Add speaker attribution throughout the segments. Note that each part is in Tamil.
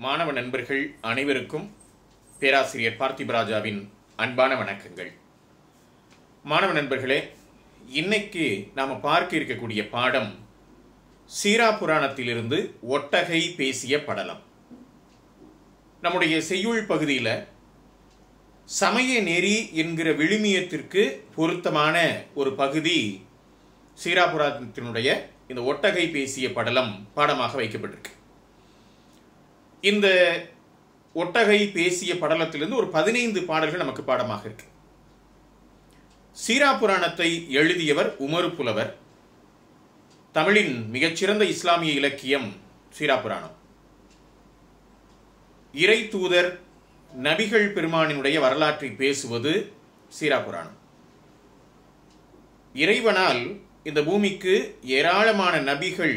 Speaker 1: மாணவ நண்பர்கள் அனைவருக்கும் பேராசிரியர் பார்த்திபராஜாவின் அன்பான வணக்கங்கள். மாணவ நண்பர்களே, இன்னைக்கு நாம் பார்க்க இருக்கக்கூடிய பாடம் சீரா புராணத்திலிருந்து ஒட்டகை பேசிய படலம். நம்முடைய செய்யுள் பகுதியில் சமய நெறி என்கிற விழுமியத்திற்கு பொருத்தமான ஒரு பகுதி சீரா புராணத்தினுடைய இந்த ஒட்டகை பேசிய படலம் பாடமாக வைக்கப்பட்டிருக்கு. இந்த ஒட்டகை பேசிய படலத்திலிருந்து ஒரு 15 பாடல்கள் நமக்கு பாடமாக இருக்கு. சீரா புராணத்தை எழுதியவர் உமறு புலவர். தமிழின் மிகச்சிறந்த இஸ்லாமிய இலக்கியம் சீரா புராணம். இறை தூதர் நபிகள் பெருமானினுடைய வரலாற்றை பேசுவது சீரா புராணம். இறைவனால் இந்த பூமிக்கு ஏராளமான நபிகள்,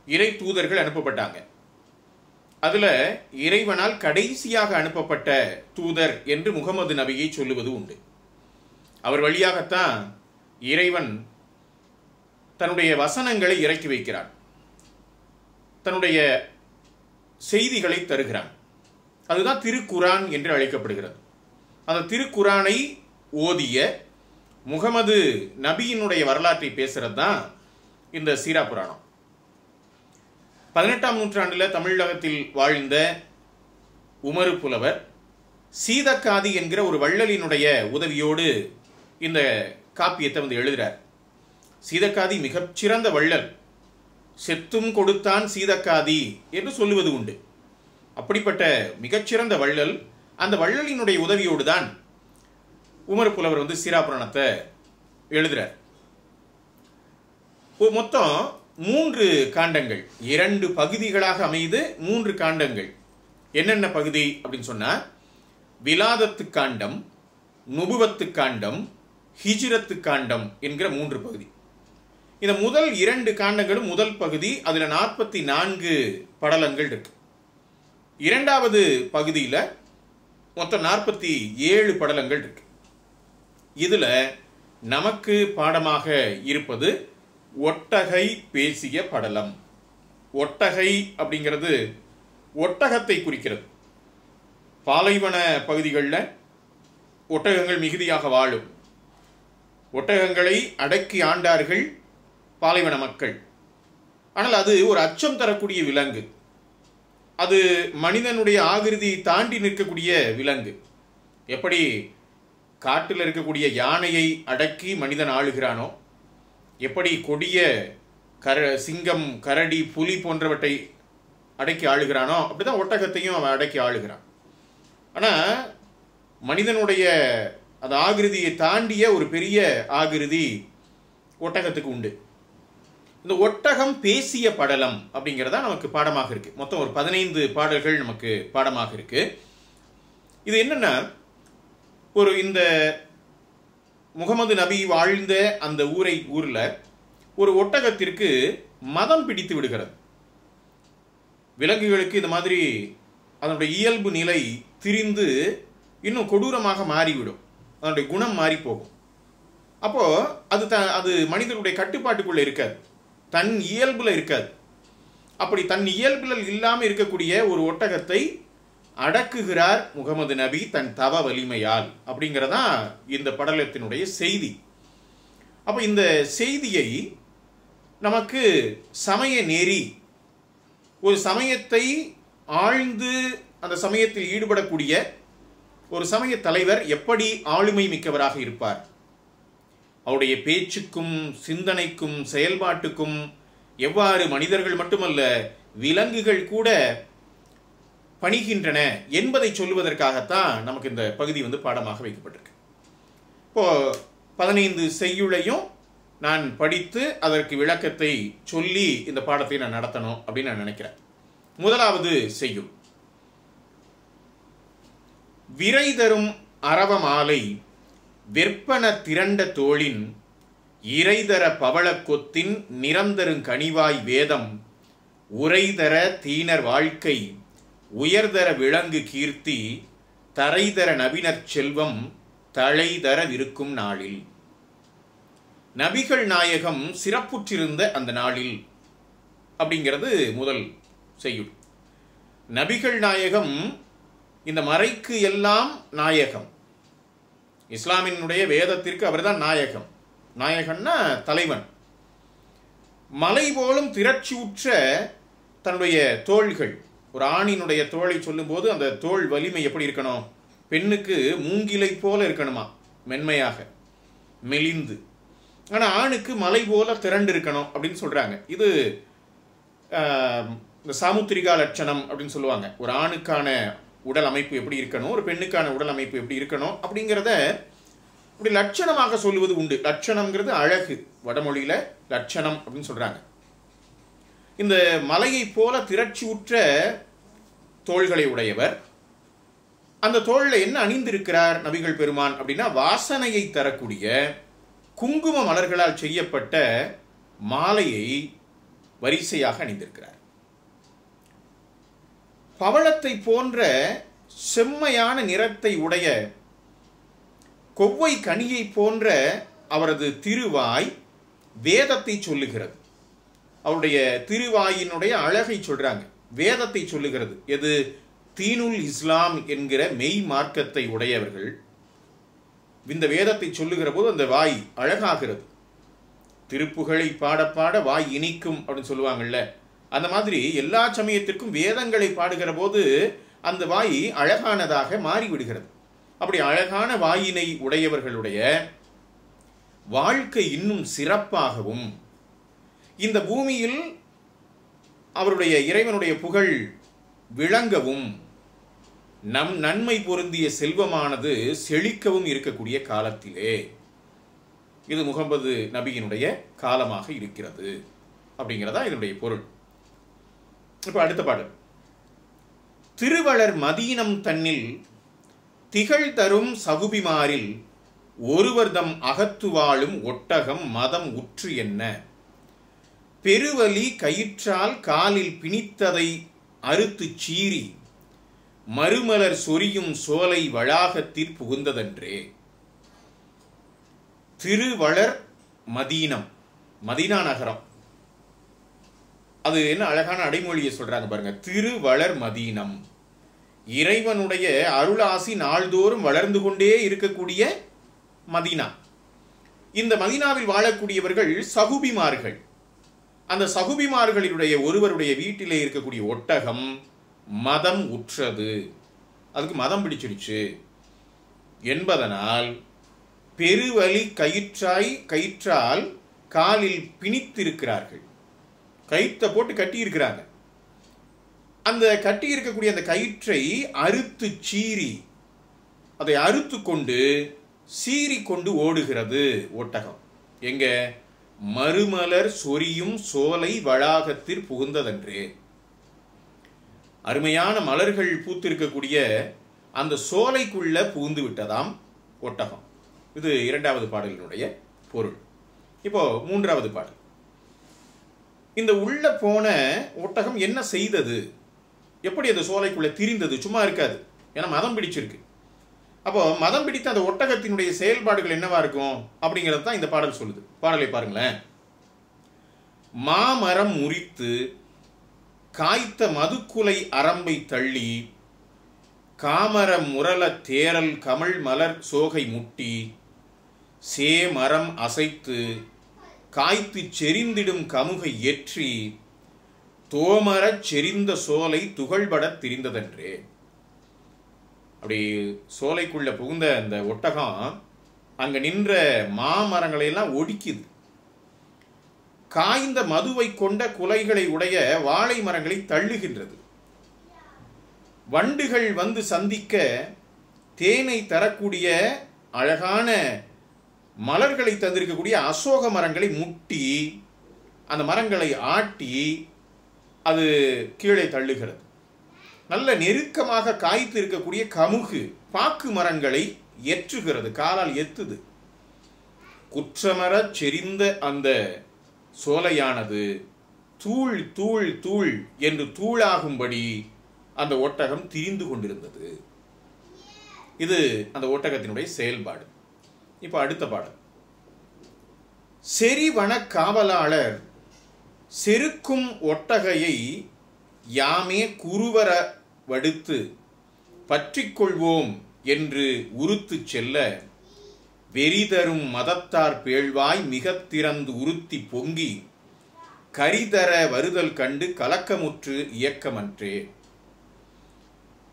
Speaker 1: இறை தூதர்கள் அனுப்பப்பட்டாங்க. அதுல இறைவனால் கடைசியாக அனுப்பப்பட்ட தூதர் என்று முகமது நபியை சொல்லுவது உண்டு. அவர் வழியாகத்தான் இறைவன் தன்னுடைய வசனங்களை இறக்கி வைக்கிறான், தன்னுடைய செய்திகளை தருகிறான். அதுதான் திருக்குரான் என்று அழைக்கப்படுகிறது. அந்த திருக்குரானை ஓதிய முகமது நபியினுடைய வரலாற்றை பேசுறது தான் இந்த சீரா புராணம். 18ஆம் நூற்றாண்டில் தமிழகத்தில் வாழ்ந்த உமறு புலவர் சீதக்காதி என்கிற ஒரு வள்ளலினுடைய உதவியோடு இந்த காப்பியத்தை எழுதுகிறார். சீதக்காதி மிகச்சிறந்த வள்ளல், செத்தும் கொடுத்தான் சீதக்காதி என்று சொல்லுவது உண்டு. அப்படிப்பட்ட மிகச்சிறந்த வள்ளல், அந்த வள்ளலினுடைய உதவியோடு தான் உமறு புலவர் சீரா புராணத்தை எழுதுகிறார். மொத்தம் 3 காண்டங்கள், 2 பகுதிகளாக அமைது 3 காண்டங்கள். என்னென்ன பகுதி அப்படின்னு சொன்னா, விலாதத்து காண்டம், நுபுவத்து காண்டம், ஹிஜ்ரத்து காண்டம் என்கிற 3 பகுதி. இந்த முதல் 2 காண்டங்களும் முதல் பகுதி, அதுல 44 படலங்கள் இருக்கு. இரண்டாவது பகுதியில மொத்தம் 47 படலங்கள் இருக்கு. இதுல நமக்கு பாடமாக இருப்பது ஒட்டகை பேசிய படலம். ஒட்டகை அப்படிங்கிறது ஒட்டகத்தை குறிக்கிறது. பாலைவன பகுதிகளில் ஒட்டகங்கள் மிகுதியாக வாழும். ஒட்டகங்களை அடக்கி ஆண்டார்கள் பாலைவன மக்கள். ஆனால் அது ஒரு அச்சம் தரக்கூடிய விலங்கு. அது மனிதனுடைய ஆகிருதியை தாண்டி நிற்கக்கூடிய விலங்கு. எப்படி காட்டில் இருக்கக்கூடிய யானையை அடக்கி மனிதன் ஆளுகிறானோ, எப்படி கொடிய சிங்கம், கரடி, புலி போன்றவற்றை அடக்கி ஆளுகிறானோ, அப்படிதான் ஒட்டகத்தையும் அவன் அடக்கி ஆளுகிறான். ஆனால் மனிதனுடைய அந்த ஆகிருதியை தாண்டிய ஒரு பெரிய ஆகிருதி ஒட்டகத்துக்கு உண்டு. இந்த ஒட்டகம் பேசிய படலம் அப்படிங்கிறதா நமக்கு பாடமாக இருக்கு. மொத்தம் ஒரு 15 பாடல்கள் நமக்கு பாடமாக இருக்கு. இது என்னன்னா, இந்த முகமது நபி வாழ்ந்த அந்த ஊர்ல ஒரு ஒட்டகத்திற்கு மதம் பிடித்து விடுகிறது. விலங்குகளுக்கு இந்த மாதிரி அதனுடைய இயல்பு நிலை திரிந்து இன்னும் கொடூரமாக மாறிவிடும். அதனுடைய குணம் மாறி போகும். அப்போ அது மனிதனுடைய கட்டுப்பாட்டுக்குள்ள இருக்காது, தன் இயல்புல இருக்காது. அப்படி தன் இயல்புல இல்லாம இருக்கக்கூடிய ஒரு ஒட்டகத்தை அடக்குகிறார் முகமது நபி தன் தவ வலிமையால். அப்படிங்கிறதா இந்த படலத்தினுடைய செய்தி. அப்ப இந்த செய்தியை நமக்கு சமய நெறி, ஒரு சமயத்தை ஆழ்ந்து அந்த சமயத்தில் ஈடுபடக்கூடிய ஒரு சமய தலைவர் எப்படி ஆளுமை மிக்கவராக இருப்பார், அவருடைய பேச்சுக்கும் சிந்தனைக்கும் செயல்பாட்டுக்கும் எவ்வாறு மனிதர்கள் மட்டுமல்ல விலங்குகள் கூட பணிகின்றன என்பதை சொல்லுவதற்காகத்தான் நமக்கு இந்த பகுதி பாடமாக வைக்கப்பட்டிருக்கு. இப்போ 15 செய்யுளையும் நான் படித்து அதற்கு விளக்கத்தை சொல்லி இந்த பாடத்தை நான் நடத்தணும் அப்படின்னு நான் நினைக்கிறேன். முதலாவது செய்யுள். விரை தரும் அரவ மாலை வெற்பன திரண்ட தோளின் இறைதர பவள கொத்தின் நிரந்தரும் கனிவாய் வேதம் உரைதர தீனர் வாழ்க்கை உயர்தர விளங்கு கீர்த்தி தரைதர நபினர் செல்வம் தழைதர விருக்கும் நாளில். நபிகள் நாயகம் சிறப்புற்றிருந்த அந்த நாளில் அப்படிங்கிறது முதல் செய்யுள். நபிகள் நாயகம் இந்த மறைக்கு எல்லாம் நாயகம். இஸ்லாமினுடைய வேதத்திற்கு அவர்தான் நாயகம். நாயகன்னா தலைவன். மலை போலும் திரட்சியுற்ற தன்னுடைய தோள்கள், ஒரு ஆணினுடைய தோளை சொல்லும்போது அந்த தோள் வலிமை எப்படி இருக்கணும்? பெண்ணுக்கு மூங்கிலை போல இருக்கணுமா, மென்மையாக மெலிந்து. ஆனால் ஆணுக்கு மலை போல திரண்டு இருக்கணும் அப்படின்னு சொல்றாங்க. இது இந்த சாமுத்திரிகா லட்சணம் அப்படின்னு சொல்லுவாங்க. ஒரு ஆணுக்கான உடல் அமைப்பு எப்படி இருக்கணும், ஒரு பெண்ணுக்கான உடல் அமைப்பு எப்படி இருக்கணும் அப்படிங்கிறத இப்படி லட்சணமாக சொல்லுவது உண்டு. லட்சணம்ங்கிறது அழகு, வடமொழியில லட்சணம் அப்படின்னு சொல்றாங்க. இந்த மலையை போல திரட்சியுற்ற தோள்களை உடையவர். அந்த தோளில் என்ன அணிந்திருக்கிறார் நபிகள் பெருமான் அப்படின்னா, வாசனையை தரக்கூடிய குங்கும மலர்களால் செய்யப்பட்ட மாலையை வரிசையாக அணிந்திருக்கிறார். பவளத்தை போன்ற செம்மையான நிறத்தை உடைய கொவ்வை கனியை போன்ற அவரது திருவாய் வேதத்தை சொல்லுகிறது. அவருடைய திருவாயினுடைய அழகை சொல்றாங்க, வேதத்தை சொல்லுகிறது. எது? தீனுல் இஸ்லாம் என்கிற மெய் மார்க்கத்தை உடையவர்கள் இந்த வேதத்தை சொல்லுகிற போது அந்த வாய் அழகாகிறது. திருப்புகழை பாட பாட வாய் இனிக்கும் அப்படின்னு சொல்லுவாங்கல்ல, அந்த மாதிரி எல்லா சமயத்திற்கும் வேதங்களை பாடுகிற போது அந்த வாய் அழகானதாக மாறிவிடுகிறது. அப்படி அழகான வாயினை உடையவர்களுடைய வாழ்க்கை இன்னும் சிறப்பாகவும், இந்த பூமியில் அவருடைய இறைவனுடைய புகழ் விளங்கவும், நம் நன்மை பொருந்திய செல்வமானது செழிக்கவும் இருக்கக்கூடிய காலத்திலே இது முகமது நபியினுடைய காலமாக இருக்கிறது அப்படிங்கிறதா இதனுடைய பொருள். இப்ப அடுத்த பாடல். திருவளர் மதீனம் தன்னில் திகழ் தரும் சகுபிமாரில் ஒருவர்தம் அகத்து வாழும் ஒட்டகம் மதம் உற்று என்ன, பெருவலி கயிற்றால் காலில் பிணித்ததை அறுத்து சீறி மறுமலர் சொரியும் சோலை வளாகத்தில் புகுந்ததன்றே. திருவளர் மதீனம், மதீனா நகரம். அது என்ன அழகான அடைமொழியை சொல்றாங்க பாருங்க. திருவளர் மதீனம், இறைவனுடைய அருளாசி நாள்தோறும் வளர்ந்து கொண்டே இருக்கக்கூடிய மதீனா. இந்த மதீனாவில் வாழக்கூடியவர்கள் சகுபிமார்கள். அந்த சகுபிமார்களினுடைய ஒருவருடைய வீட்டிலே இருக்கக்கூடிய ஒட்டகம் மதம் உற்றது, அதுக்கு மதம் பிடிச்சிடுச்சு என்பதனால் பெருவலி கயிற்றால் காலில் பிணித்திருக்கிறார்கள். கயிற்றை போட்டு கட்டி இருக்கிறாங்க. அந்த கட்டி இருக்கக்கூடிய அந்த கயிற்றை அறுத்து சீறி, அதை அறுத்து கொண்டு சீறி கொண்டு ஓடுகிறது ஒட்டகம். எங்க? மறுமலர் சொரியும் சோலை வளாகத்தில் புகுந்ததன்றே. அருமையான மலர்கள் பூத்திருக்கக்கூடிய அந்த சோலைக்குள்ள புகுந்து விட்டதாம் ஒட்டகம். இது இரண்டாவது பாடலினுடைய பொருள். இப்போ மூன்றாவது பாடல். இந்த உள்ள போன ஒட்டகம் என்ன செய்தது, எப்படி அந்த சோலைக்குள்ள திரிந்தது? சும்மா இருக்காது, ஏன்னா மதம் பிடிச்சிருக்கு. அப்போ மதம் பிடித்த அந்த ஒட்டகத்தினுடைய செயல்பாடுகள் என்னவா இருக்கும் அப்படிங்கிறது தான் இந்த பாடல் சொல்லுது. பாடலை பாருங்களேன். மாமரம் முறித்து காய்த்த மதுக்குலை அரம்பை தள்ளி காமர முரல தேரல் கமல் மலர் சோகை முட்டி சேமரம் அசைத்து காய்த்து செறிந்திடும் கமுகை ஏற்றி தோமரச் செறிந்த சோலை துகள்படத் திரிந்ததன்றே. அப்படி சோலைக்குள்ள புகுந்த அந்த ஒட்டகம் அங்க நின்ற மாமரங்களை எல்லாம் ஒடிக்குது. காய்ந்த மதுவை கொண்ட குலைகளை உடைய வாழை மரங்களை தள்ளுகின்றது. வண்டுகள் வந்து சந்திக்க தேனை தரக்கூடிய அழகான மலர்களை தந்திருக்கக்கூடிய அசோக மரங்களை முட்டி அந்த மரங்களை ஆட்டி அது கீழே தள்ளுகிறது. நல்ல நெருக்கமாக காய்த்து இருக்கக்கூடிய கமுகு பாக்கு மரங்களை எற்றுகிறது, காலால் எத்துது. குற்றமர செறிந்த அந்த சோலையானது தூள் தூள் தூள் என்று தூளாகும்படி அந்த ஒட்டகம் திரிந்து கொண்டிருந்தது. இது அந்த ஒட்டகத்தினுடைய செயல்பாடு. இப்ப அடுத்த பாடல். செறிவன காவலாளர் செருக்கும் ஒட்டகையை யாமே குருவர வடுத்து பற்றிக்கொள்வோம் என்று உறுத்து செல்ல வெறிதரும் மதத்தார் பேழ்வாய் மிக திறந்து உறுத்தி பொங்கி கரிதர வருதல் கண்டு கலக்கமுற்று இயக்கமன்றே.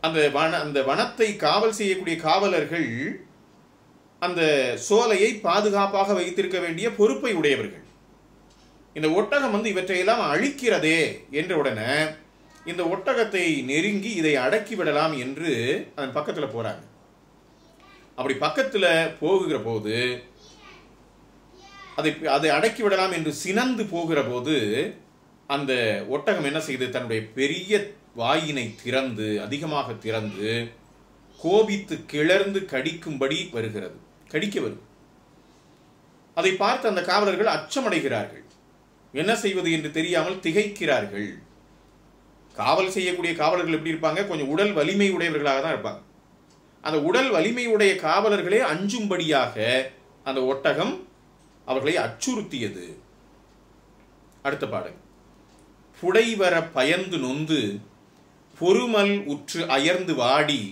Speaker 1: அந்த வனத்தை காவல் செய்யக்கூடிய காவலர்கள் அந்த சோலையை பாதுகாப்பாக வைத்திருக்க வேண்டிய பொறுப்பை உடையவர்கள். இந்த ஒட்டகம் இவற்றையெல்லாம் அழிக்கிறதே என்ற உடனே இந்த ஒட்டகத்தை நெருங்கி இதை அடக்கிவிடலாம் என்று அதன் பக்கத்தில் போறாங்க. அப்படி பக்கத்தில் போகுகிற போது அதை அடக்கிவிடலாம் என்று சினந்து போகிற போது அந்த ஒட்டகம் என்ன செய்து தன்னுடைய பெரிய வாயினை திறந்து அதிகமாக திறந்து கோபித்து கிளர்ந்து கடிக்கும்படி வருகிறது, கடிக்க வரும். அதை பார்த்து அந்த காவலர்கள் அச்சமடைகிறார்கள். என்ன செய்வது என்று தெரியாமல் திகைக்கிறார்கள். காவல் செய்யக்கூடிய காவலர்கள் எப்படி இருப்பாங்க? கொஞ்சம் உடல் வலிமை உடையவர்களாக தான் இருப்பாங்க. அந்த உடல் வலிமையுடைய காவலர்களே அஞ்சும்படியாக அந்த ஒட்டகம் அவர்களை அச்சுறுத்தியது. அடுத்த பாடல். புடைவர பயந்து நொந்து பொறுமல் உற்று அயர்ந்து வாடி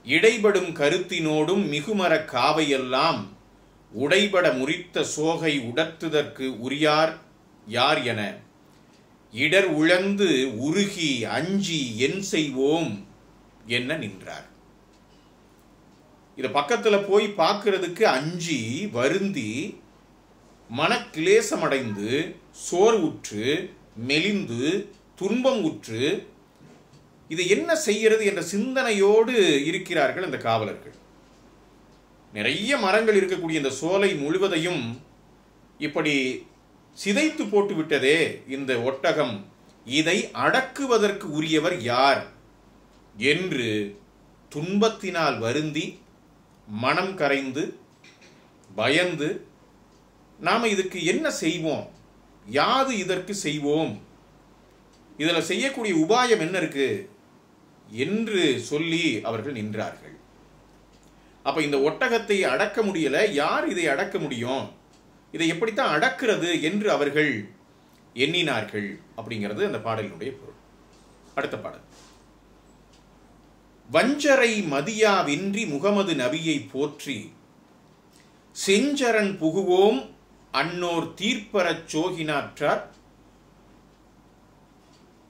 Speaker 1: இடைபடும் கருத்தினோடும் மிகுமர காவையெல்லாம் உடைபட முறித்த சோகை உடற்றுதற்கு உரியார் யார் என இடர் உழந்து உருகி அஞ்சி என் செய்வோம் என்ன நின்றார். இத பக்கத்துல போய் பார்க்கிறதுக்கு அஞ்சி வருந்தி மனக்கிலேசமடைந்து சோர்வுற்று மெலிந்து துன்பம் உற்று இதை என்ன செய்கிறது என்ற சிந்தனையோடு இருக்கிறார்கள் அந்த காவலர்கள். நிறைய மரங்கள் இருக்கக்கூடிய இந்த சோலை முழுவதையும் இப்படி சிதைத்து போட்டு விட்டதே இந்த ஒட்டகம், இதை அடக்குவதற்கு உரியவர் யார் என்று துன்பத்தினால் வருந்தி மனம் கரைந்து பயந்து நாம இதுக்கு என்ன செய்வோம், யாது இதற்கு செய்வோம், இதுல செய்யக்கூடிய உபாயம் என்ன இருக்கு என்று சொல்லி அவர்கள் நின்றார்கள். அப்ப இந்த ஒட்டகத்தை அடக்க முடியல, யார் இதை அடக்க முடியும், இதை எப்படித்தான் அடக்கிறது என்று அவர்கள் எண்ணினார்கள் அப்படிங்கிறது அந்த பாடலினுடைய பொருள். அடுத்த பாடல். வஞ்சரை மதியாவின்றி முகமது நபியை போற்றி செஞ்சரன் புகுவோம் அன்னோர் தீர்ப்பரச் சோகினாற்றார்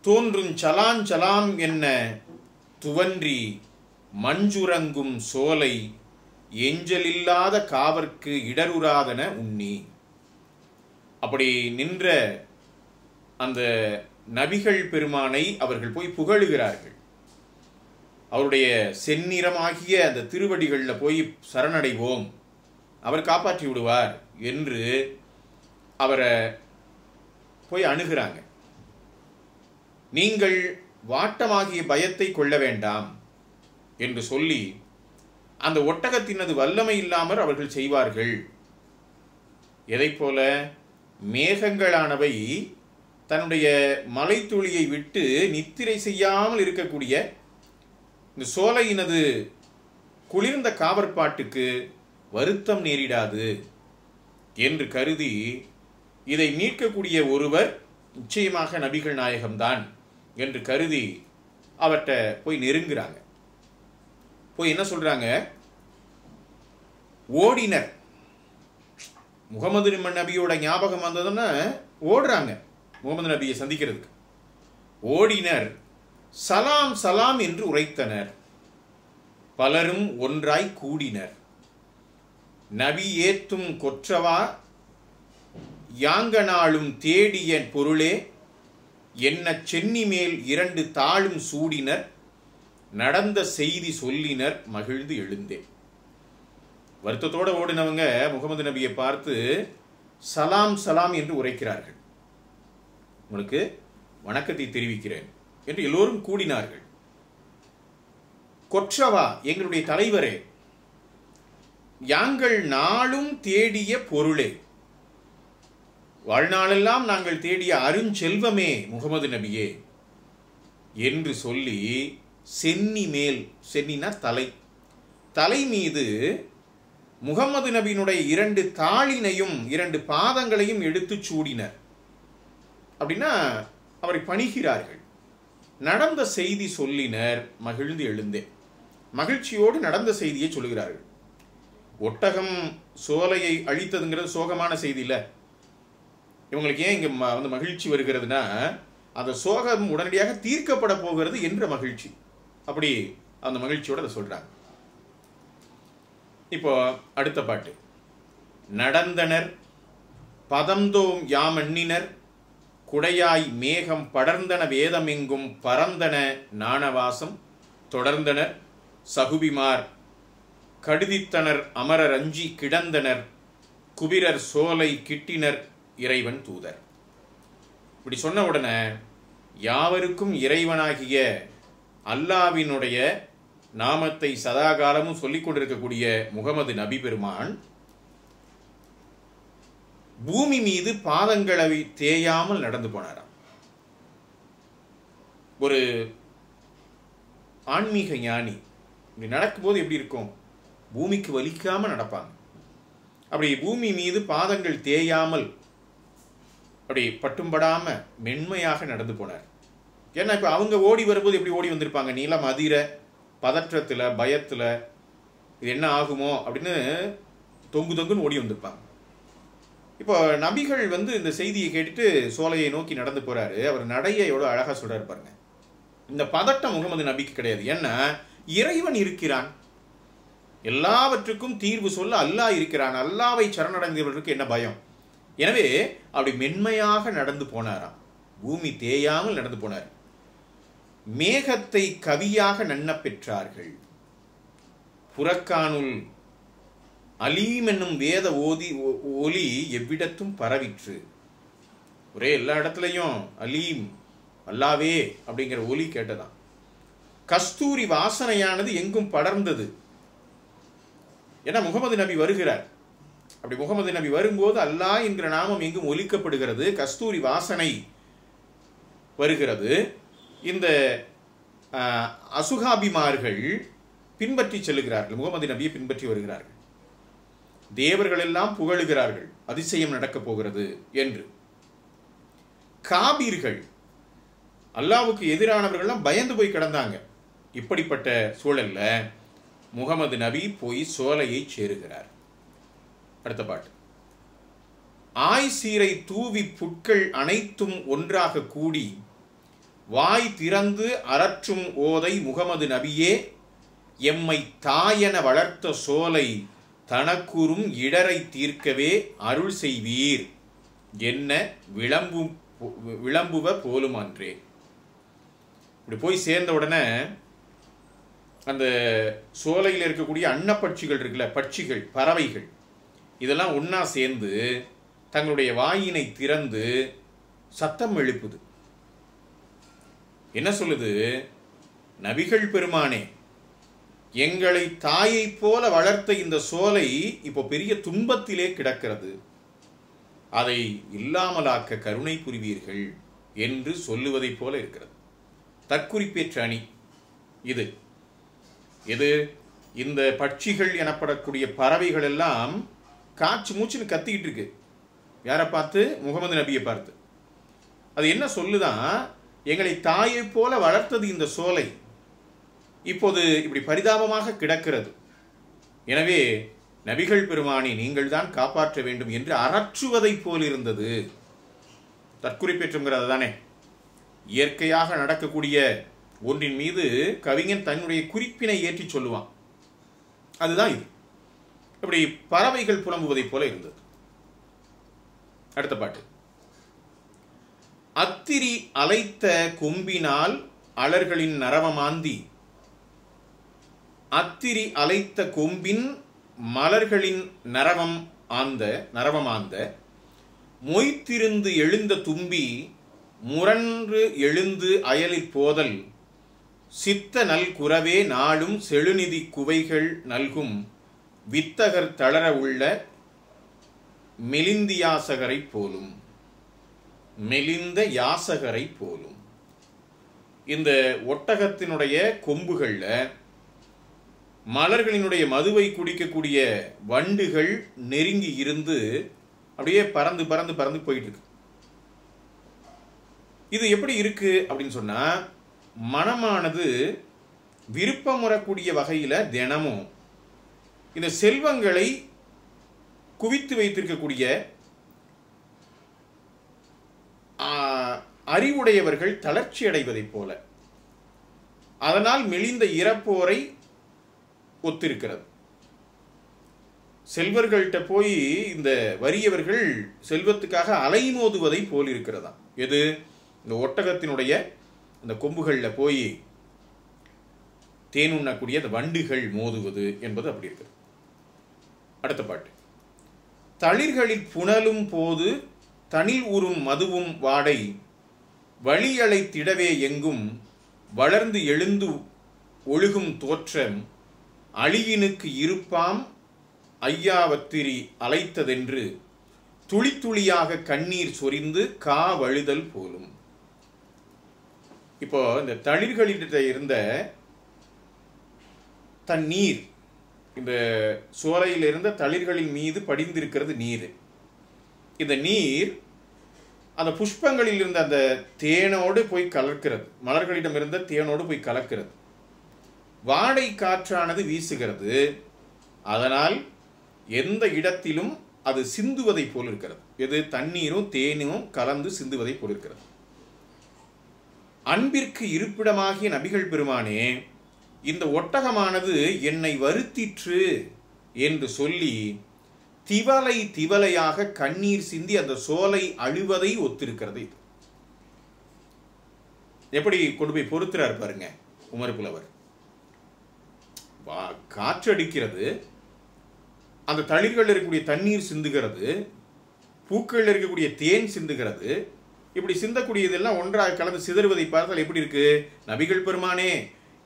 Speaker 1: தோன்றும் சலாஞ்சலாம் என்ன துவன்றி மஞ்சுரங்கும் சோலை எஞ்சலில்லாத காவர்க்கு இடருறாதன உண்ணி. அப்படி நின்ற அந்த நபிகள் பெருமானை அவர்கள் போய் புகழுகிறார்கள். அவருடைய செந்நிறமாகிய அந்த திருவடிகளில் போய் சரணடைவோம், அவர் காப்பாற்றி விடுவார் என்று அவரை போய் அணுகிறாங்க. நீங்கள் வாட்டமாகிய பயத்தை கொள்ள வேண்டாம் என்று சொல்லி அந்த ஒட்டகத்தினது வல்லமை இல்லாமல் அவர்கள் செய்வார்கள். எதை போல மேகங்களானவை தன்னுடைய மலைத்துளியை விட்டு நித்திரை செய்யாமல் இருக்கக்கூடிய இந்த சோலையினது குளிர்ந்த காவற்பாட்டுக்கு வருத்தம் நேரிடாது என்று கருதி இதை மீட்கக்கூடிய ஒருவர் நிச்சயமாக நபிகள் நாயகம்தான் என்று கருதி அவர்கிட்ட போய் நெருங்குறாங்க. போய் என்ன சொல்றாங்க, ஓடினர். முகமது நபியோட ஞாபகம் வந்ததுன்னா ஓடுறாங்க முகமது நபியை சந்திக்கிறதுக்கு. ஓடினர் சலாம் சலாம் என்று உரைத்தனர். பலரும் ஒன்றாய் கூடினர். நபி ஏத்தும் கொற்றவா யாங்கனாலும் தேடிய பொருளே என்ன சென்னி மேல் 2 தாளும் சூடினர் நடந்த செய்தி சொல்லினர் மகிழ்ந்து எழுந்தே. வருத்தத்தோடு ஓடினவங்க முகமது நபியை பார்த்து சலாம் சலாம் என்று உரைக்கிறார்கள். உங்களுக்கு வணக்கத்தை தெரிவிக்கிறேன் என்று எல்லோரும் கூடினார்கள். கொற்றவா எங்களுடைய தலைவரே, யாங்கள் நாளும் தேடிய பொருளே, வாழ்நாளெல்லாம் நாங்கள் தேடிய அருஞ்செல்வமே முகமது நபியே என்று சொல்லி சென்னி மேல், சென்னினா தலை, தலை மீது முகமது நபியினுடைய 2 தாளினையும் 2 பாதங்களையும் எடுத்து சூடினர். அப்படின்னா அவரை பணிகிறார்கள். நடந்த செய்தி சொல்லினர் மகிழ்ந்து எழுந்தேன். மகிழ்ச்சியோடு நடந்த செய்தியை சொல்லுகிறார்கள். ஒட்டகம் சோலையை அழித்ததுங்கிறது சோகமான செய்தி இல்லை. இவங்களுக்கு ஏன் இங்கே வந்து மகிழ்ச்சி வருகிறதுனா, அந்த சோகம் உடனடியாக தீர்க்கப்பட போகிறது என்ற மகிழ்ச்சி. அப்படி அந்த மகிழ்ச்சியோடு அதை சொல்கிறாங்க. இப்போ அடுத்த பாட்டு. நடந்தனர் பதந்தோம் யாமண்ணினர் குடையாய் மேகம் படர்ந்தன வேதமெங்கும் பரந்தன நாணவாசம் தொடர்ந்தனர் சகுபிமார் கடுதித்தனர் அமரர் அஞ்சி கிடந்தனர் குபிரர் சோலை கிட்டினர் இறைவன் தூதர். இப்படி சொன்ன உடனே யாவருக்கும் இறைவனாகிய அல்லாவினுடைய நாமத்தை சதாகாலமும் சொல்லிக் கொண்டிருக்கக்கூடிய முகமது நபி பெருமான் பூமி மீது பாதங்களை தேயாமல் நடந்து போனாராம். ஒரு ஆன்மீக ஞானி இப்படி நடக்கும்போது எப்படி இருக்கும்? பூமிக்கு வலிக்காம நடப்பாங்க. அப்படி பூமி மீது பாதங்கள் தேயாமல் அப்படி பட்டும்படாம மென்மையாக நடந்து போனார். ஏன்னா இப்ப அவங்க ஓடி வரும்போது எப்படி ஓடி வந்திருப்பாங்க? நீலம் அதிர பதற்றத்துல பயத்துல இது என்ன ஆகுமோ அப்படின்னு தொங்குன்னு ஓடி வந்திருப்பாங்க. இப்போ நபிகள் வந்து இந்த செய்தியை கேட்டுட்டு சோலையை நோக்கி நடந்து போறாரு. அவர் நடைய எவ்வளவு அழகா சொல்றாரு பாருங்க. இந்த பதட்டம் முகமது நபிக்கு கிடையாது. ஏன்னா இறைவன் இருக்கிறான், எல்லாவற்றுக்கும் தீர்வு சொல்ல அல்லாஹ் இருக்கிறான். அல்லாவை சரணடைந்தவர்களுக்கு என்ன பயம்? எனவே அப்படி மென்மையாக நடந்து போனாராம். பூமி தேயாமல் நடந்து போனார். மேகத்தை கவியாக நன்ன பெற்றார்கள். புறக்கானுள் அலீம் என்னும் வேத ஒலி எவ்விடத்தும் பரவிற்று. ஒரே எல்லா இடத்துலையும் அலீம் அல்லாவே அப்படிங்கிற ஒலி கேட்டதான். கஸ்தூரி வாசனையானது எங்கும் படர்ந்தது. ஏன்னா முகமது நபி வருகிறார். அப்படி முகமது நபி வரும்போது அல்லாஹ் என்கிற நாமம் எங்கும் ஒலிக்கப்படுகிறது. கஸ்தூரி வாசனை வருகிறது. இந்த அசுகாபிமார்கள் பின்பற்றி செல்லுகிறார்கள். முகமது நபியை பின்பற்றி வருகிறார்கள். தேவர்கள் எல்லாம் புகழுகிறார்கள், அதிசயம் நடக்கப் போகிறது என்று. காபீர்கள் அல்லாவுக்கு எதிரானவர்கள்லாம் பயந்து போய் கிடந்தாங்க. இப்படிப்பட்ட சூழல்ல முகமது நபி போய் சோலையை சேருகிறார். அடுத்த பாட்டு. ஆய் சீரை தூவி புட்கள் அனைத்தும் ஒன்றாக கூடி வாய் திறந்து அரற்றும் ஓதை முகமது நபியே எம்மை தாயென வளர்த்த சோலை தனக்குறும் இடரை தீர்க்கவே அருள் செய்வீர் என்ன விளம்புவ போலும் அன்றே. இப்படி போய் சேர்ந்த உடனே அந்த சோலையில் இருக்கக்கூடிய அன்னப்பட்சிகள் இருக்குல்ல, பட்சிகள் பறவைகள் இதெல்லாம் ஒன்னா சேர்ந்து தங்களுடைய வாயினை திறந்து சத்தம் எழுப்புது. என்ன சொல்லுது? நபிகள் பெருமானே, எங்களை தாயை போல வளர்த்த இந்த சோலை இப்போ பெரிய துன்பத்திலே கிடக்கிறது, அதை இல்லாமலாக்க கருணை புரிவீர்கள் என்று சொல்லுவதை போல இருக்கிறது. தற்குறிப்பேற்ற அணி இது. எது? இந்த பட்சிகள் எனப்படக்கூடிய பறவைகள் எல்லாம் காற்று மூச்சுன்னு கத்திக்கிட்டு இருக்கு. யாரை பார்த்து? முகமது நபியை பார்த்து. அது என்ன சொல்லுதான்? எங்களை தாயை போல வளர்த்தது இந்த சோலை இப்போது இப்படி பரிதாபமாக கிடக்கிறது. எனவே நபிகள் பெருமானி நீங்கள் தான் காப்பாற்ற வேண்டும் என்று அரற்றுவதை போல் இருந்தது. தற்குறிப்பேற்றுங்கிறது தானே. இயற்கையாக நடக்கக்கூடிய ஒன்றின் மீது கவிஞன் தன்னுடைய குறிப்பினை ஏற்றி சொல்லுவான். அதுதான் இது. இப்படி பறவைகள் புலம்புவதை போல இருந்தது. அடுத்த பாட்டு. அத்திரி அலைத்த கொம்பினால் அலர்களின் நரவமாந்தி, அத்திரி அலைத்த கொம்பின் மலர்களின் நரவமாந்த மொய்த்திருந்து எழுந்த தும்பி முரன்று எழுந்து அயலிற் போதல் சித்த நல் குறவே நாளும் செழுநிதி குவைகள் நல்கும் வித்தகர் தளர உள்ள மெலிந்த யாசகரை போலும். மெலிந்த யாசகரை போலும். இந்த ஒட்டகத்தினுடைய கொம்புகள்ல மலர்களினுடைய மதுவை குடிக்கக்கூடிய வண்டுகள் நெருங்கி இருந்து அப்படியே பறந்து பறந்து பறந்து போயிட்டு இருக்கு. இது எப்படி இருக்கு அப்படின்னு சொன்னா, மனமானது விருப்பமுறக்கூடிய வகையில் தினமும் இந்த செல்வங்களை குவித்து வைத்திருக்கக்கூடிய அறிவுடையவர்கள் தளர்ச்சி அடைவதைப் போல, அதனால் மெலிந்த இறப்போரை ஒத்திருக்கிறது. செல்வர்கள்ட்ட போய் இந்த வறியவர்கள் செல்வத்துக்காக அலைமோதுவதை போல் இருக்கிறதா. எது? இந்த ஒட்டகத்தினுடைய அந்த கொம்புகளில் போய் தேன் உண்ணக்கூடிய அந்த வண்டுகள் மோதுவது என்பது அப்படி இருக்கிறது. அடுத்த பாட்டு. தளிர்களில் புனலும் போது தனில் உறும் மதுவும் வாடை வழியலை திடவே எங்கும் வளர்ந்து எழுந்து ஒழுகும் தோற்றம் அழியினுக்கு இருப்பாம் ஐயாவத்திரி அலைத்ததென்று துளி துளியாக கண்ணீர் சொரிந்து கா வழுதல் போலும். இப்போ இந்த தளிர்களிட்ட இருந்த தண்ணீர், இந்த சோலையில் இருந்த தளிர்களின் மீது படிந்திருக்கிறது நீர். இந்த நீர் அந்த புஷ்பங்களில் இருந்த அந்த தேனோடு போய் கலக்கிறது, மலர்களிடம் இருந்த தேனோடு போய் கலக்கிறது. வாடை காற்றானது வீசுகிறது, அதனால் எந்த இடத்திலும் அது சிந்துவதை போல் இருக்கிறது. எது? தண்ணீரும் தேனும் கலந்து சிந்துவதை போல் இருக்கிறது. அன்பிற்கு இருப்பிடமாகிய நபிகள் பெருமானே, இந்த ஒட்டகமானது என்னை வருத்திற்று என்று சொல்லி திவலை திவலையாக கண்ணீர் சிந்தி அந்த சோலை அழுவதை ஒத்திருக்கிறது. இது எப்படி கொண்டு போய் பொறுத்துறார் பாருங்க உமர் புலவர். காற்றடிக்கிறது, அந்த தளிர்கள் இருக்கக்கூடிய தண்ணீர் சிந்துகிறது, பூக்கள் இருக்கக்கூடிய தேன் சிந்துகிறது. இப்படி சிந்தக்கூடியதெல்லாம் ஒன்றாக கலந்து சிதறுவதை பார்த்தால் எப்படி இருக்கு? நபிகள் பெருமானே,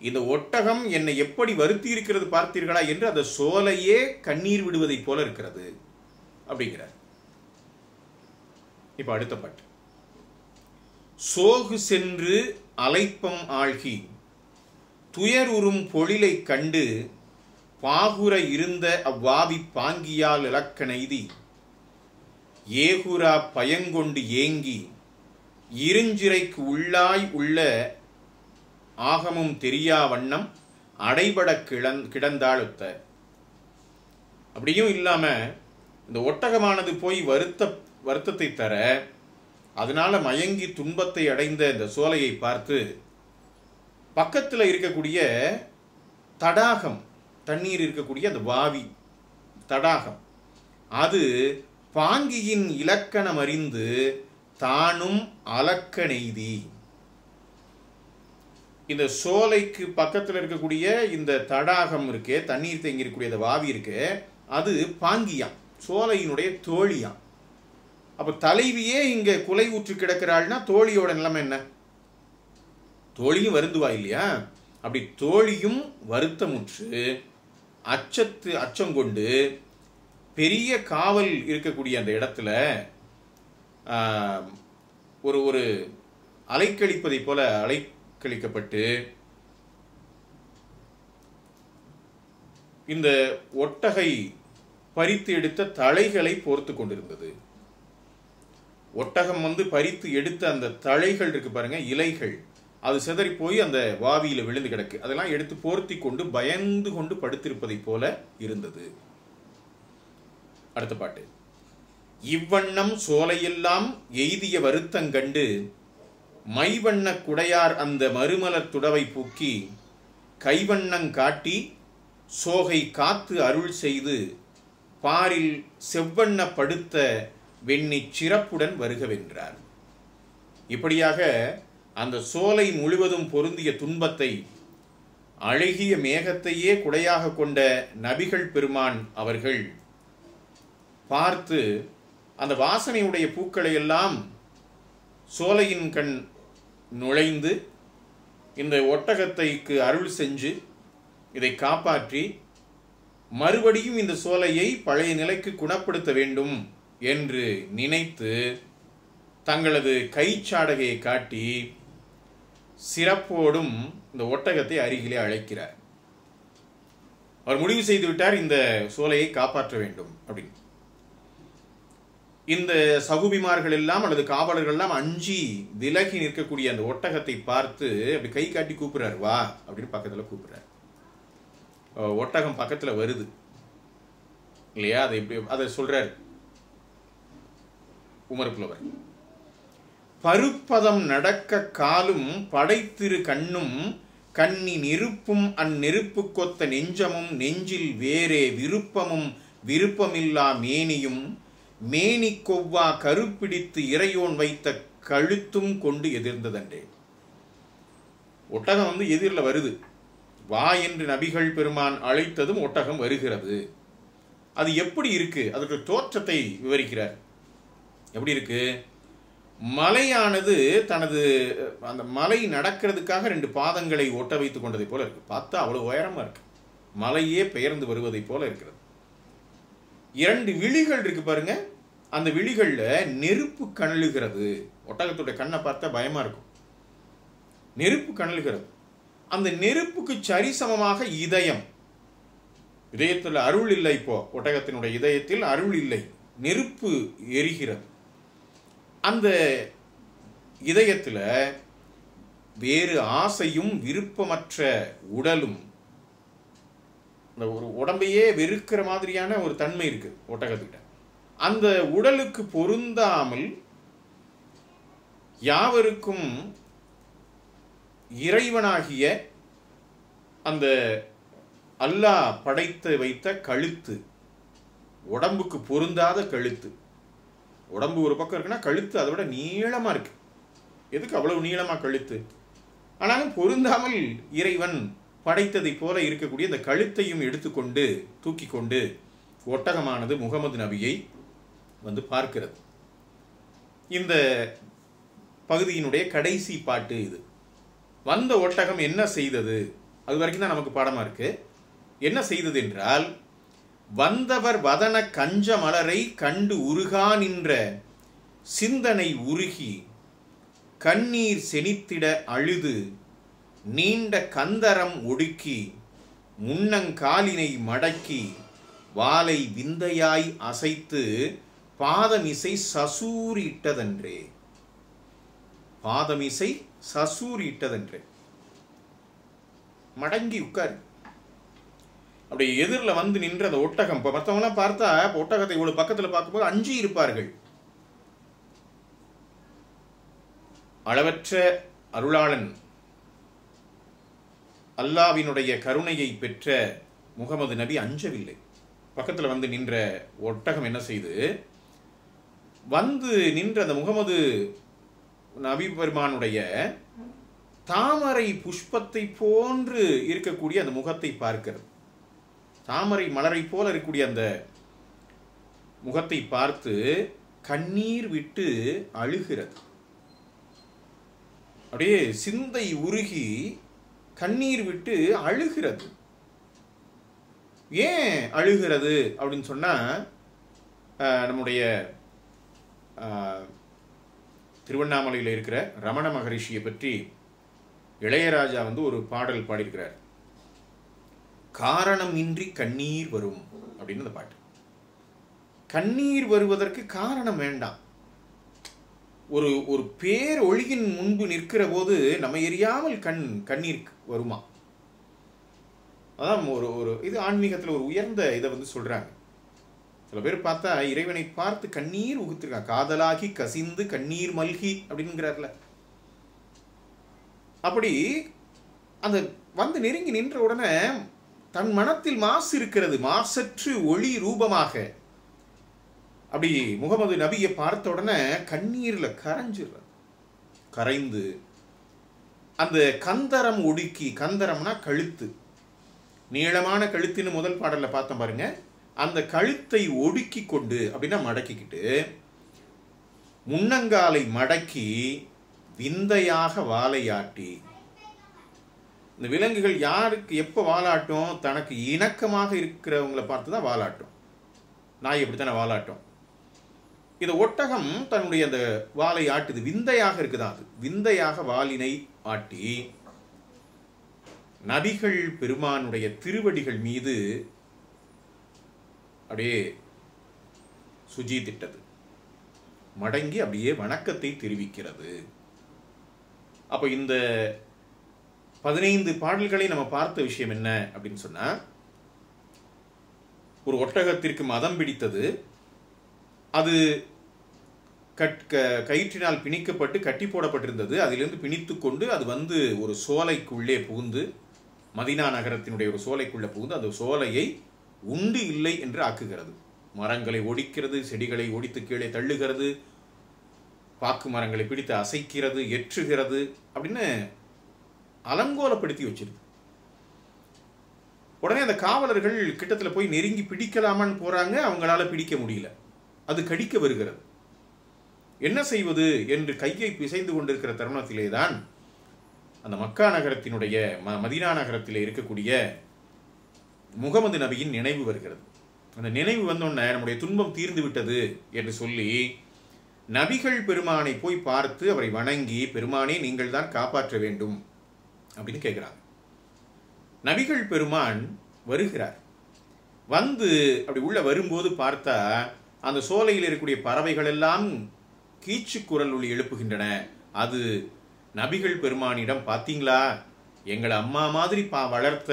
Speaker 1: இந்த ஒட்டகம் என்னை எப்படி வருத்தி இருக்கிறது பார்த்தீர்களா என்று அந்த சோலையே கண்ணீர் விடுவதை போல இருக்கிறது அப்படிங்கிறார். இப்ப அடுத்த பாட்டு. சோகு சென்று அலைப்பம் ஆழ்கி துயருறும் பொழிலை கண்டு பாகுர இருந்த அவ்வாவி பாங்கியால் இலக்கணைதி ஏகுரா பயங்கொண்டு ஏங்கி இருஞ்சிறைக்கு உள்ளாய் உள்ள ஆகமும் தெரியா வண்ணம் அடைபட கிடந்தாழுத்த. அப்படியும் இல்லாம இந்த ஒட்டகமானது போய் வருத்தத்தை தர, அதனால மயங்கி துன்பத்தை அடைந்த இந்த சோலையை பார்த்து பக்கத்தில் இருக்கக்கூடிய தடாகம், தண்ணீர் இருக்கக்கூடிய அந்த வாவி தடாகம், அது பாங்கியின் இலக்கணம் அறிந்து தானும் அலக்க நெய்தி. இந்த சோலைக்கு பக்கத்தில் இருக்கக்கூடிய இந்த தடாகம் இருக்கு, தண்ணீர் தேங்கி இருக்கக்கூடிய அந்த வாவி இருக்கு, அது பாங்கியாம், சோலையினுடைய தோழியாம். அப்ப தலைவியே இங்க குலை ஊற்று கிடக்கிறாள்னா தோழியோட நிலைமை என்ன? தோழியும் வருந்துவா இல்லையா? அப்படி தோழியும் வருத்தமுற்று அச்சம் கொண்டு பெரிய காவல் இருக்கக்கூடிய அந்த இடத்துல ஒரு அலைக்கழிப்பதை போல அலைக்கழிக்கப்பட்டு இந்த ஒட்டகை பறித்து எடுத்த தழைகளை போர்த்து கொண்டிருந்தது. ஒட்டகம் பறித்து எடுத்த அந்த தழைகள் இருக்கு பாருங்க, இலைகள், அது சிதறி போய் அந்த வாவியில விழுந்து கிடக்கு. அதெல்லாம் எடுத்து போர்த்தி கொண்டு பயந்து கொண்டு படுத்திருப்பதை போல இருந்தது. அடுத்த பாட்டு. இவ்வண்ணம் சோலையெல்லாம் எய்திய வருத்தங்கண்டு மைவண்ண குடையார் அந்த மறுமலர் துடவை பூக்கி கைவண்ணங் காட்டி சோகை காத்து அருள் செய்து பாரில் செவ்வண்ண படுத்த வெண்ணி சிறப்புடன் வருகவென்றார். இப்படியாக அந்த சோலை முழுவதும் பொருந்திய துன்பத்தை அழகிய மேகத்தையே குடையாக கொண்ட நபிகள் பெருமான் அவர்கள் பார்த்து அந்த வாசனையுடைய பூக்களை எல்லாம் சோலையின் கண் நுழைந்து இந்த ஒட்டகத்தைக்கு அருள் செஞ்சு இதை காப்பாற்றி மறுபடியும் இந்த சோலையை பழைய நிலைக்கு குணப்படுத்த வேண்டும் என்று நினைத்து தங்களது கைச்சாடகையை காட்டி சிறப்போடும் இந்த ஒட்டகத்தை அருகிலே அழைக்கிறார். அவர் முடிவு செய்து விட்டார், இந்த சோலையை காப்பாற்ற வேண்டும் அப்படின்னு. இந்த சகுபிமார்கள் எல்லாம் அல்லது காவலர்கள் எல்லாம் அஞ்சி விலகி நிற்கக்கூடிய அந்த ஒட்டகத்தை பார்த்து அப்படி கை காட்டி கூப்பிடுறாரு, வா அப்படின்னு பக்கத்துல கூப்பிடுறாரு. ஒட்டகம் பக்கத்துல வருது இல்லையா? அதை எப்படி அதை சொல்றாரு உமர் புலவர். பருப்பதம் நடக்க காலும் படைத்திரு கண்ணும் கண்ணி நெருப்பும் அந்நெருப்பு கொத்த நெஞ்சமும் நெஞ்சில் வேறே விருப்பமும் விருப்பமில்லா மேனியும் மேனி கொவ்வா கருப்பிடித்து இறையோன் வைத்த கழுத்தும் கொண்டு எதிர்ந்ததன்றே. ஒட்டகம் எதிரில் வருது, வா என்று நபிகள் பெருமான் அழைத்ததும் ஒட்டகம் வருகிறது. அது எப்படி இருக்கு? அதற்கு தோற்றத்தை விவரிக்கிறார். எப்படி இருக்கு? மலையானது தனது அந்த மலை நடக்கிறதுக்காக 2 பாதங்களை ஒட்ட வைத்துக் கொண்டதை போல இருக்கு. பார்த்தா அவ்வளவு உயரமா இருக்கு, மலையே பெயர்ந்து வருவதை போல இருக்கிறது. 2 விழிகள் இருக்கு பாருங்க, அந்த விழிகள்ல நெருப்பு கனலுகிறது. ஒட்டகத்துடைய கண்ணை பார்த்தா பயமா இருக்கும். நெருப்பு கனலுகிறது. அந்த நெருப்புக்கு சரிசமமாக இதயம், இதயத்தில் அருள் இல்லை. இப்போ ஒட்டகத்தினுடைய இதயத்தில் அருள் இல்லை, நெருப்பு எரிகிறது. அந்த இதயத்தில் வேறு ஆசையும் விருப்பமற்ற உடலும், இந்த ஒரு உடம்பையே வெறுக்கிற மாதிரியான ஒரு தன்மை இருக்கு ஒட்டகத்துக்கிட்ட. அந்த உடலுக்கு பொருந்தாமல் யாவருக்கும் இறைவனாகிய அந்த அல்லாஹ் படைத்து வைத்த கழுத்து, உடம்புக்கு பொருந்தாத கழுத்து. உடம்பு ஒரு பக்கம் இருக்குன்னா கழுத்து அதை விட நீளமா இருக்கு. எதுக்கு அவ்வளவு நீளமா கழுத்து? ஆனாலும் பொருந்தாமல் இறைவன் படைத்ததை போல இருக்கக்கூடிய இந்த கழுத்தையும் எடுத்துக்கொண்டு தூக்கி கொண்டு ஒட்டகமானது முகமது நபியை பார்க்கிறது. இந்த பகுதியினுடைய கடைசி பாட்டு இது. வந்த ஒட்டகம் என்ன செய்தது? அது வரைக்கும் தான் நமக்கு பாடமா இருக்கு. என்ன செய்தது என்றால், வந்தவர் வதன கஞ்ச மலரை கண்டு உருகா நின்ற சிந்தனை உருகி கண்ணீர் செனித்திட அழுது நீண்ட கந்தரம் ஒடுக்கி முன்னங்காலினை மடக்கி வாளை விந்தையாய் அசைத்து பாதமிசை சசூரிட்டதன்றே. பாதமிசை சசூரிட்டதன்றே. மடங்கி உட்காரு. அப்படி எதிரில் நின்ற அந்த ஒட்டகம், இப்போ மற்றவங்களாம் பார்த்தா ஒட்டகத்தை இவ்வளவு பக்கத்தில் பார்க்கும்போது அஞ்சி இருப்பார்கள். அளவற்ற அருளாளன் அல்லாவினுடைய கருணையை பெற்ற முகமது நபி அஞ்சவில்லை. பக்கத்தில் நின்ற ஒட்டகம் என்ன செய்து, நின்ற அந்த முகமது நபி பெருமானுடைய தாமரை புஷ்பத்தை போன்று இருக்கக்கூடிய அந்த முகத்தை பார்க்கிறது. தாமரை மலரை போல இருக்கக்கூடிய அந்த முகத்தை பார்த்து கண்ணீர் விட்டு அழுகிறது. அப்படியே சிந்தை உருகி கண்ணீர் விட்டு அழுகிறது. ஏன் அழுகிறது அப்படின்னு சொன்னா, நம்முடைய திருவண்ணாமலையில் இருக்கிற ரமண மகரிஷியை பற்றி இளையராஜா ஒரு பாடல் பாடியிருக்கிறார். காரணம் இன்றி கண்ணீர் வரும் அப்படின்னு அந்த பாட்டு. கண்ணீர் வருவதற்கு காரணம் வேண்டாம். ஒரு பேர் ஒளியின் முன்பு நிற்கிற போது நம்ம எரியாமல் கண்ணீர் வருமா? அதான் ஒரு இது ஆன்மீகத்தில் ஒரு உயர்ந்த இதை சொல்றாங்க. சில பேர் பார்த்தா இறைவனை பார்த்து கண்ணீர் உகுத்திருக்காங்க. காதலாகி கசிந்து கண்ணீர் மல்கி அப்படிங்கிறார்ல. அப்படி அந்த நெருங்கி நின்ற உடனே தன் மனத்தில் மாசு இருக்கிறது, மாசற்று ஒளி ரூபமாக அப்படி முகமது நபியை பார்த்த உடனே கண்ணீர்ல கரைந்து அந்த கந்தரம் ஒடுக்கி, கந்தரம்னா கழுத்து, நீளமான கழுத்துன்னு முதல் பாடல்ல பார்த்தோம் பாருங்க. அந்த கழுத்தை ஒடுக்கி கொண்டு அப்படின்னா மடக்கிக்கிட்டு முன்னங்காலை மடக்கி விந்தையாக வாழையாட்டி. இந்த விலங்குகள் யாருக்கு எப்போ வாலாட்டும்? தனக்கு இணக்கமாக இருக்கிறவங்களை பார்த்து தான் வாலாட்டும். நாய் எப்படித்தானே வாலாட்டும். இந்த ஒட்டகம் தன்னுடைய அந்த வாளை ஆட்டுது, விந்தையாக இருக்குதான். அது விந்தையாக வாளினை ஆட்டி நபிகள் பெருமானுடைய திருவடிகள் மீது அப்படியே சுஜித்திட்டது. மடங்கி அப்படியே வணக்கத்தை தெரிவிக்கிறது. அப்போ இந்த 15 பாடல்களை நம்ம பார்த்த விஷயம் என்ன அப்படின்னு சொன்னா, ஒரு ஒட்டகத்திற்கு மதம் பிடித்தது, அது கயிற்றினால் பிணிக்கப்பட்டு கட்டி போடப்பட்டிருந்தது. அதிலிருந்து பிணித்து கொண்டு அது வந்து ஒரு சோலைக்குள்ளே புகுந்து, மதீனா நகரத்தினுடைய ஒரு சோலைக்குள்ளே புகுந்து அந்த சோலையை உண்டு இல்லை என்று ஆக்குகிறது. மரங்களை ஒடிக்கிறது, செடிகளை ஒடித்து கீழே தள்ளுகிறது, பாக்கு மரங்களை பிடித்து அசைக்கிறது, எற்றுகிறது, அப்படின்னு அலங்கோலப்படுத்தி வச்சிருக்கு. உடனே அந்த காவலர்கள் கிட்டத்தில் போய் நெருங்கி பிடிக்கலாமான்னு போறாங்க. அவங்களால பிடிக்க முடியல. அது கடிக்க வருகிறது. என்ன செய்வது என்று கையை பிசைந்து கொண்டிருக்கிற தருணத்திலே தான் அந்த மக்கா நகரத்தினுடைய மதீனா நகரத்திலே இருக்கக்கூடிய முகமது நபியின் நினைவு வருகிறது. அந்த நினைவு வந்தோடனே நம்முடைய துன்பம் தீர்ந்து விட்டது என்று சொல்லி நபிகள் பெருமானை போய் பார்த்து அவரை வணங்கி, பெருமானே நீங்கள் தான் காப்பாற்ற வேண்டும் அப்படின்னு கேட்கிறாங்க. நபிகள் பெருமான் வருகிறார். வந்து அப்படி உள்ள வரும்போது பார்த்தா அந்த சோலையில் இருக்கக்கூடிய பறவைகள் எல்லாம் கீச்சு குரல் ஒளி எழுப்புகின்றன. அது நபிகள் பெருமானிடம், பார்த்தீங்களா, எங்களை அம்மா மாதிரி வளர்த்த,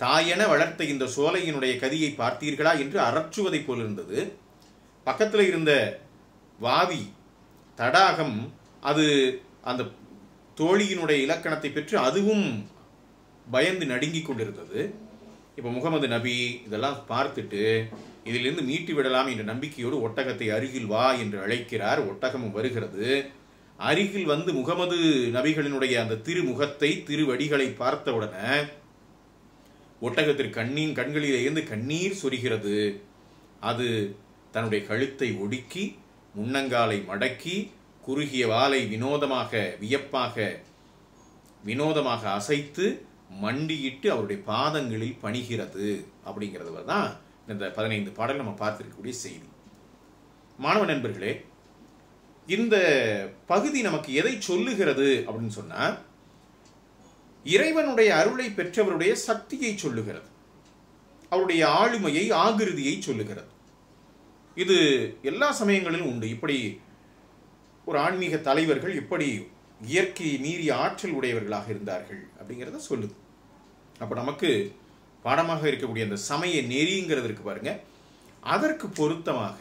Speaker 1: தாயென வளர்த்த இந்த சோலையினுடைய கதியை பார்த்தீர்களா என்று அரற்றுவதை போல் இருந்தது. பக்கத்தில் இருந்த வாவி தடாகம் அது அந்த தோழியினுடைய இலக்கணத்தை பெற்று அதுவும் பயந்து நடுங்கிக் கொண்டிருந்தது. இப்போ முகமது நபி இதெல்லாம் பார்த்துட்டு இதிலிருந்து மீட்டு விடலாம் என்ற நம்பிக்கையோடு ஒட்டகத்தை அருகில் வா என்று அழைக்கிறார். ஒட்டகமும் வருகிறது. அருகில் வந்து முகமது நபிகளினுடைய அந்த திருமுகத்தை, திருவடிகளை பார்த்தவுடனே ஒட்டகத்திற்கு கண்களில் இருந்து கண்ணீர் சொரிகிறது. அது தன்னுடைய கழுத்தை ஒடுக்கி முன்னங்காலை மடக்கி குறுகிய வாலை வினோதமாக அசைத்து மண்டியிட்டு அவருடைய பாதங்களில் பணிகிறது. அப்படிங்கிறது தான் இந்த 15 பாடல் நம்ம பார்த்திருக்கக்கூடிய செய்தி. மாணவ நண்பர்களே, இந்த பகுதி நமக்கு எதை சொல்லுகிறது அப்படின்னு சொன்னா, இறைவனுடைய அருளை பெற்றவருடைய சக்தியை சொல்லுகிறது, அவருடைய ஆளுமையை, ஆகிருதியை சொல்லுகிறது. இது எல்லா சமயங்களிலும் உண்டு. இப்படி ஒரு ஆன்மீக தலைவர்கள் இப்படி இயற்கையை மீறிய ஆற்றல் உடையவர்களாக இருந்தார்கள் அப்படிங்கிறத சொல்லுது. அப்போ நமக்கு பாடமாக இருக்கக்கூடிய அந்த சமய நெறிங்கிறதுக்கு பாருங்க, அதற்கு பொருத்தமாக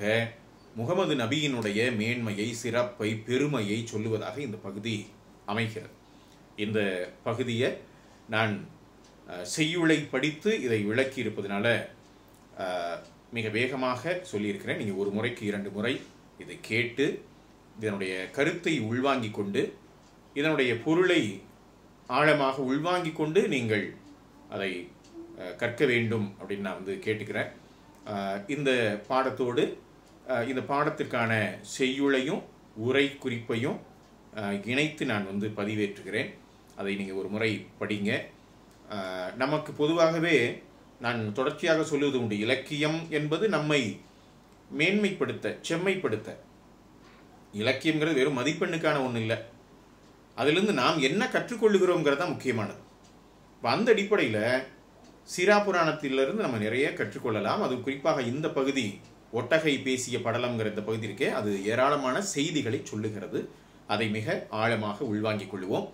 Speaker 1: முகமது நபியினுடைய மேன்மையை, சிறப்பை, பெருமையை சொல்லுவதாக இந்த பகுதி அமைகிறது. இந்த பகுதியை நான் செய்யுளை படித்து இதை விளக்கி இருப்பதனால மிக வேகமாக சொல்லியிருக்கிறேன். நீங்கள் ஒரு முறைக்கு 2 முறை இதை கேட்டு இதனுடைய கருத்தை உள்வாங்கிக் கொண்டு, இதனுடைய பொருளை ஆழமாக உள்வாங்கிக் கொண்டு நீங்கள் அதை கற்க வேண்டும் அப்படின்னு நான் வந்து கேட்டுக்கிறேன். இந்த பாடத்தோடு இந்த பாடத்திற்கான செய்யுளையும் உரை குறிப்பையும் இணைத்து நான் வந்து பதிவேற்றுகிறேன். அதை நீங்கள் ஒரு முறை படிங்க. நமக்கு பொதுவாகவே நான் தொடர்ச்சியாக சொல்லுவது உண்டு, இலக்கியம் என்பது நம்மை மேன்மைப்படுத்த, செம்மைப்படுத்த. இலக்கியங்கிறது வெறும் மதிப்பெண்ணுக்கான ஒன்று இல்லை. அதிலிருந்து நாம் என்ன கற்றுக்கொள்ளுகிறோங்கிறது தான் முக்கியமானது. இப்போ அந்த அடிப்படையில் சீரா புராணத்திலிருந்து நம்ம நிறைய கற்றுக்கொள்ளலாம். அது குறிப்பாக இந்த பகுதி, ஒட்டகை பேசிய படலம்ங்கிற இந்த பகுதி இருக்கே, அது ஏராளமான செய்திகளை சொல்லுகிறது. அதை மிக ஆழமாக உள்வாங்கிக் கொள்வோம்.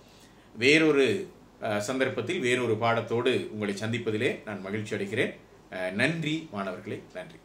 Speaker 1: வேறொரு சந்தர்ப்பத்தில் வேறொரு பாடத்தோடு உங்களை சந்திப்பதிலே நான் மகிழ்ச்சி அடைகிறேன். நன்றி மாணவர்களே, நன்றி.